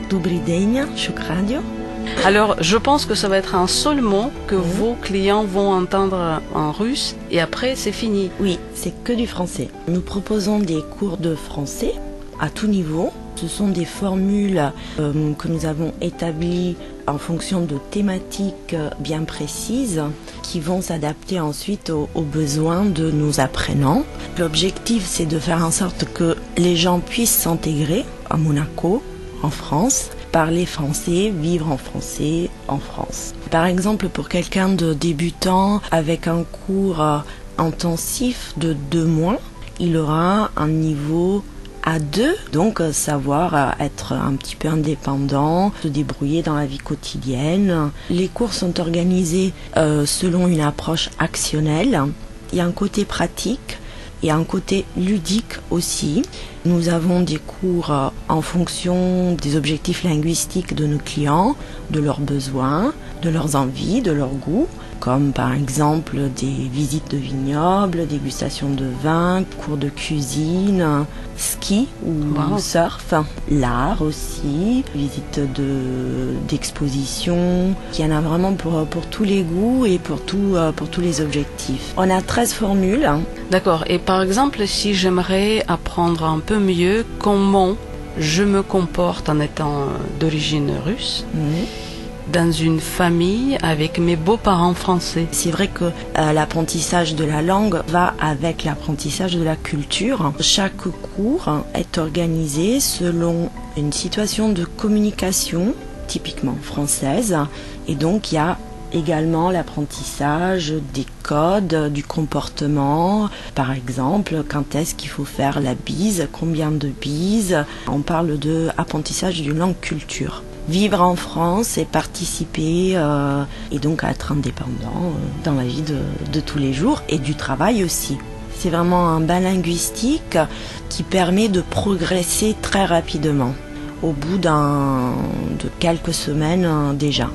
Dobry dzień, shukranio. Alors, je pense que ça va être un seul mot que vos clients vont entendre en russe et après c'est fini. Oui, c'est que du français. Nous proposons des cours de français à tout niveau. Ce sont des formules que nous avons établies en fonction de thématiques bien précises qui vont s'adapter ensuite aux besoins de nos apprenants. L'objectif, c'est de faire en sorte que les gens puissent s'intégrer à Monaco, en France, parler français, vivre en français en France. Par exemple, pour quelqu'un de débutant avec un cours intensif de 2 mois, il aura un niveau A2, donc savoir être un petit peu indépendant, se débrouiller dans la vie quotidienne. Les cours sont organisés selon une approche actionnelle. Il y a un côté pratique et un côté ludique aussi. Nous avons des cours en fonction des objectifs linguistiques de nos clients, de leurs besoins, de leurs envies, de leurs goûts, comme par exemple des visites de vignobles, dégustation de vin, cours de cuisine, ski ou surf, l'art aussi, visite d'exposition. Il y en a vraiment pour tous les goûts et pour tous les objectifs. On a 13 formules. D'accord. Et par exemple, si j'aimerais apprendre un peu mieux comment je me comporte en étant d'origine russe, dans une famille avec mes beaux-parents français. C'est vrai que l'apprentissage de la langue va avec l'apprentissage de la culture. Chaque cours est organisé selon une situation de communication typiquement française et donc il y a également l'apprentissage des codes, du comportement. Par exemple, quand est-ce qu'il faut faire la bise, combien de bises. On parle de apprentissage d'une langue culture. Vivre en France et participer et donc être indépendant dans la vie de tous les jours et du travail aussi. C'est vraiment un bain linguistique qui permet de progresser très rapidement au bout de quelques semaines déjà.